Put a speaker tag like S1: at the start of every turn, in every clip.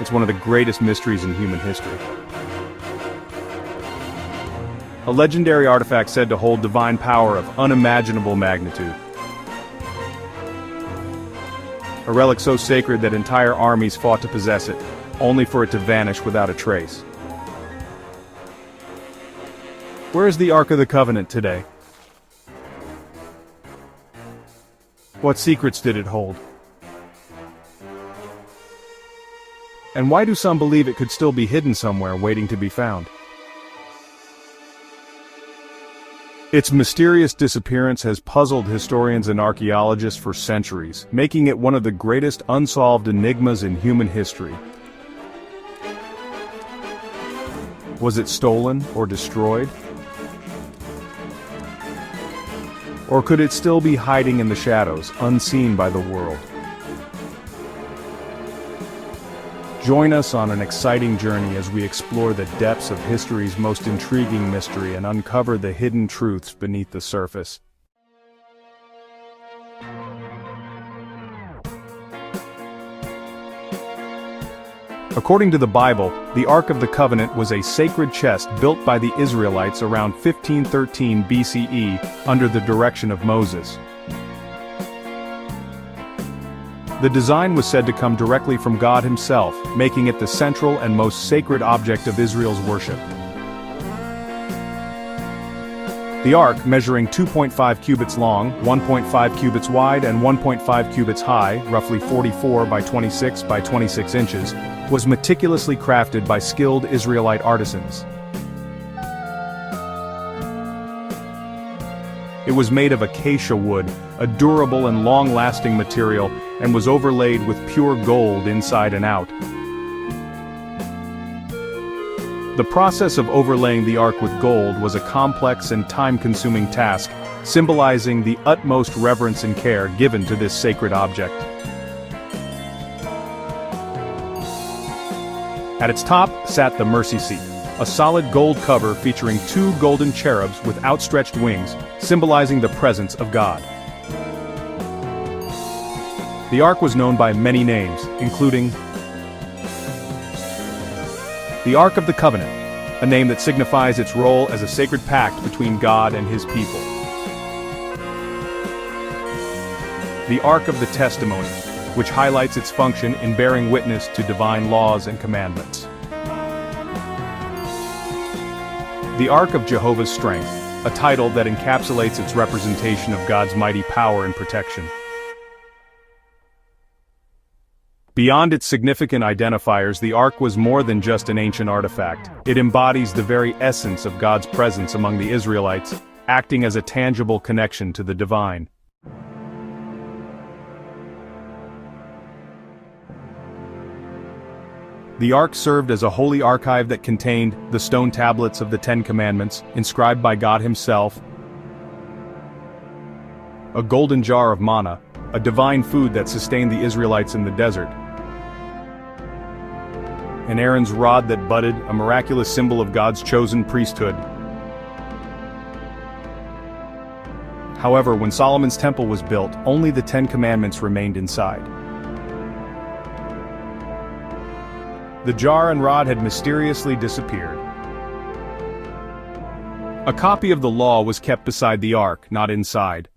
S1: It's one of the greatest mysteries in human history. A legendary artifact said to hold divine power of unimaginable magnitude. A relic so sacred that entire armies fought to possess it, only for it to vanish without a trace. Where is the Ark of the Covenant today? What secrets did it hold? And why do some believe it could still be hidden somewhere waiting to be found? Its mysterious disappearance has puzzled historians and archaeologists for centuries, making it one of the greatest unsolved enigmas in human history. Was it stolen or destroyed? Or could it still be hiding in the shadows, unseen by the world? Join us on an exciting journey as we explore the depths of history's most intriguing mystery and uncover the hidden truths beneath the surface. According to the Bible, the Ark of the Covenant was a sacred chest built by the Israelites around 1513 BCE under the direction of Moses. The design was said to come directly from God himself, making it the central and most sacred object of Israel's worship. The Ark, measuring 2.5 cubits long, 1.5 cubits wide and 1.5 cubits high, roughly 44 by 26 by 26 inches, was meticulously crafted by skilled Israelite artisans. It was made of acacia wood, a durable and long-lasting material, and was overlaid with pure gold inside and out. The process of overlaying the Ark with gold was a complex and time-consuming task, symbolizing the utmost reverence and care given to this sacred object. At its top sat the mercy seat, a solid gold cover featuring two golden cherubs with outstretched wings, symbolizing the presence of God. The Ark was known by many names, including the Ark of the Covenant, a name that signifies its role as a sacred pact between God and his people. The Ark of the Testimony, which highlights its function in bearing witness to divine laws and commandments. The Ark of Jehovah's Strength, a title that encapsulates its representation of God's mighty power and protection. Beyond its significant identifiers, the Ark was more than just an ancient artifact. It embodies the very essence of God's presence among the Israelites, acting as a tangible connection to the divine. The Ark served as a holy archive that contained the stone tablets of the Ten Commandments, inscribed by God himself, a golden jar of manna, a divine food that sustained the Israelites in the desert, and Aaron's rod that budded, a miraculous symbol of God's chosen priesthood. However, when Solomon's temple was built, only the Ten Commandments remained inside. The jar and rod had mysteriously disappeared. A copy of the law was kept beside the Ark, not inside.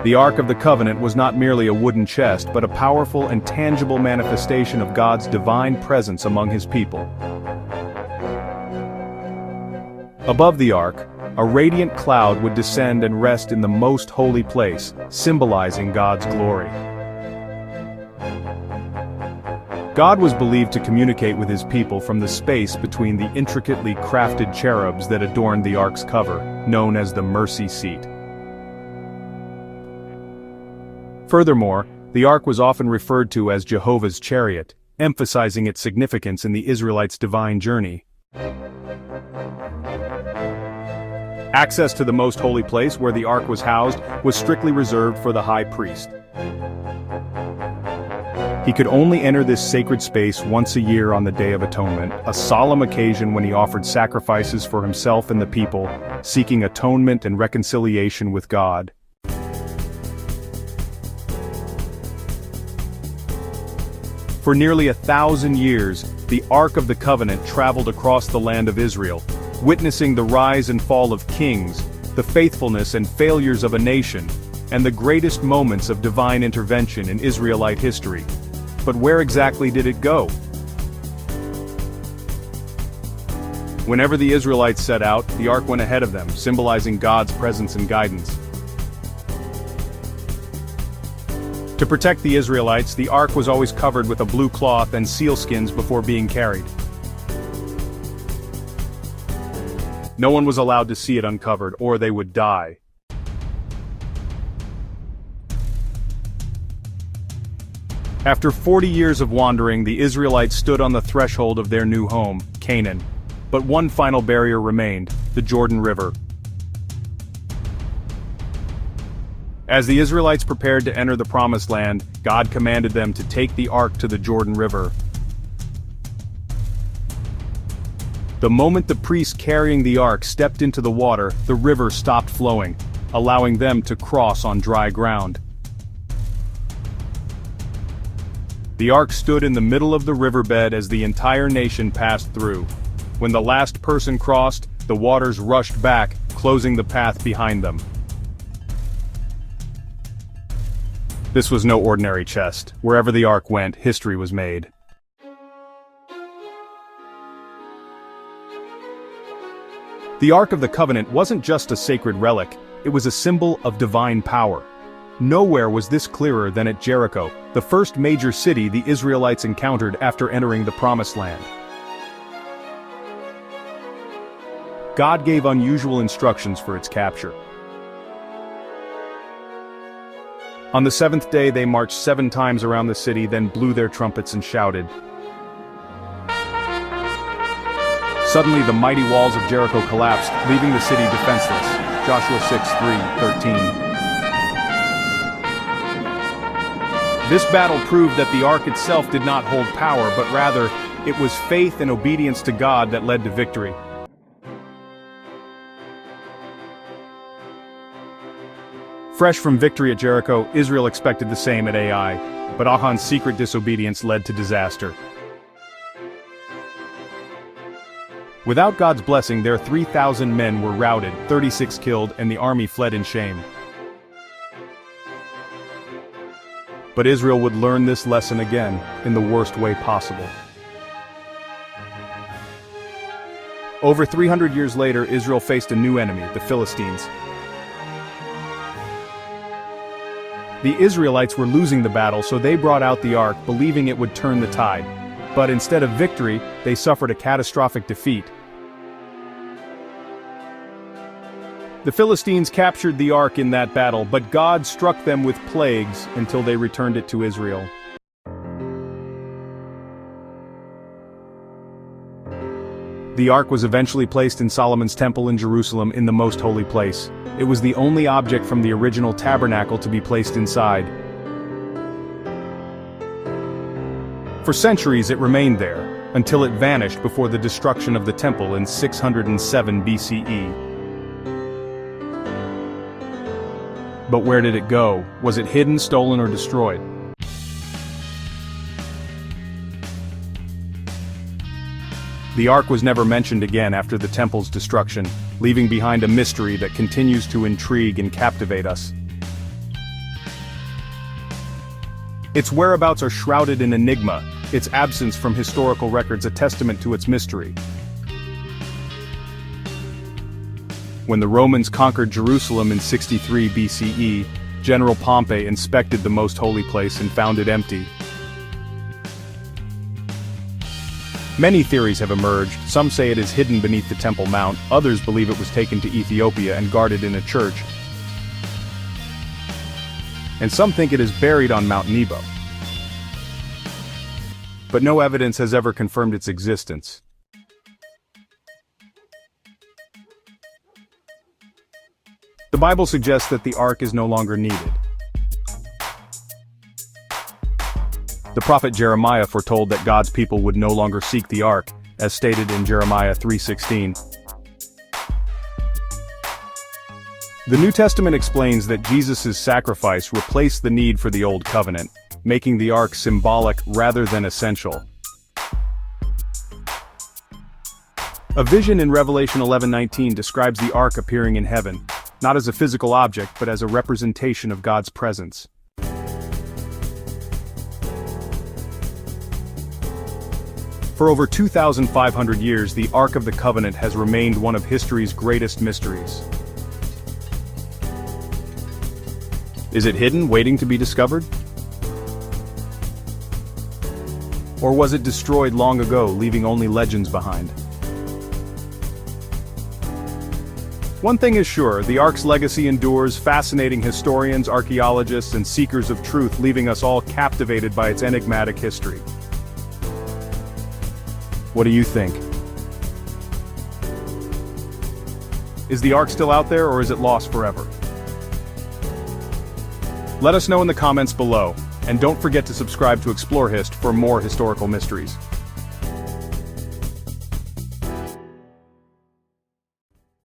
S1: The Ark of the Covenant was not merely a wooden chest, but a powerful and tangible manifestation of God's divine presence among his people. Above the Ark, a radiant cloud would descend and rest in the most holy place, symbolizing God's glory. God was believed to communicate with his people from the space between the intricately crafted cherubs that adorned the Ark's cover, known as the mercy seat. Furthermore, the Ark was often referred to as Jehovah's chariot, emphasizing its significance in the Israelites' divine journey. Access to the most holy place where the Ark was housed was strictly reserved for the high priest. He could only enter this sacred space once a year on the Day of Atonement, a solemn occasion when he offered sacrifices for himself and the people, seeking atonement and reconciliation with God. For nearly 1,000 years, the Ark of the Covenant traveled across the land of Israel, witnessing the rise and fall of kings, the faithfulness and failures of a nation, and the greatest moments of divine intervention in Israelite history. But where exactly did it go? Whenever the Israelites set out, the Ark went ahead of them, symbolizing God's presence and guidance. To protect the Israelites, the Ark was always covered with a blue cloth and sealskins before being carried. No one was allowed to see it uncovered, or they would die. After 40 years of wandering, the Israelites stood on the threshold of their new home, Canaan. But one final barrier remained: the Jordan River. As the Israelites prepared to enter the Promised Land, God commanded them to take the Ark to the Jordan River. The moment the priests carrying the Ark stepped into the water, the river stopped flowing, allowing them to cross on dry ground. The Ark stood in the middle of the riverbed as the entire nation passed through. When the last person crossed, the waters rushed back, closing the path behind them. This was no ordinary chest. Wherever the Ark went, history was made. The Ark of the Covenant wasn't just a sacred relic, it was a symbol of divine power. Nowhere was this clearer than at Jericho, the first major city the Israelites encountered after entering the Promised Land. God gave unusual instructions for its capture. On the seventh day they marched 7 times around the city, then blew their trumpets and shouted. Suddenly the mighty walls of Jericho collapsed, leaving the city defenseless. Joshua 6:3-13. This battle proved that the Ark itself did not hold power, but rather, it was faith and obedience to God that led to victory. Fresh from victory at Jericho, Israel expected the same at Ai, but Achan's secret disobedience led to disaster. Without God's blessing, their 3,000 men were routed, 36 killed, and the army fled in shame. But Israel would learn this lesson again, in the worst way possible. Over 300 years later, Israel faced a new enemy, the Philistines. The Israelites were losing the battle, so they brought out the Ark, believing it would turn the tide. But instead of victory, they suffered a catastrophic defeat. The Philistines captured the Ark in that battle, but God struck them with plagues until they returned it to Israel. The Ark was eventually placed in Solomon's temple in Jerusalem in the most holy place. It was the only object from the original tabernacle to be placed inside. For centuries it remained there, until it vanished before the destruction of the temple in 607 BCE. But where did it go? Was it hidden, stolen, or destroyed? The Ark was never mentioned again after the temple's destruction, leaving behind a mystery that continues to intrigue and captivate us. Its whereabouts are shrouded in enigma, its absence from historical records a testament to its mystery. When the Romans conquered Jerusalem in 63 BCE, General Pompey inspected the most holy place and found it empty. Many theories have emerged. Some say it is hidden beneath the Temple Mount, others believe it was taken to Ethiopia and guarded in a church. And some think it is buried on Mount Nebo. But no evidence has ever confirmed its existence. The Bible suggests that the Ark is no longer needed. The prophet Jeremiah foretold that God's people would no longer seek the Ark, as stated in Jeremiah 3:16. The New Testament explains that Jesus' sacrifice replaced the need for the Old Covenant. making the ark symbolic rather than essential. A vision in Revelation 11:19 describes the ark appearing in heaven, not as a physical object but as a representation of God's presence. For over 2,500 years, the Ark of the Covenant has remained one of history's greatest mysteries. Is it hidden, waiting to be discovered? Or was it destroyed long ago, leaving only legends behind? One thing is sure, the Ark's legacy endures, fascinating historians, archaeologists, and seekers of truth, leaving us all captivated by its enigmatic history. What do you think? Is the Ark still out there, or is it lost forever? Let us know in the comments below, and don't forget to subscribe to ExploreHist for more historical mysteries.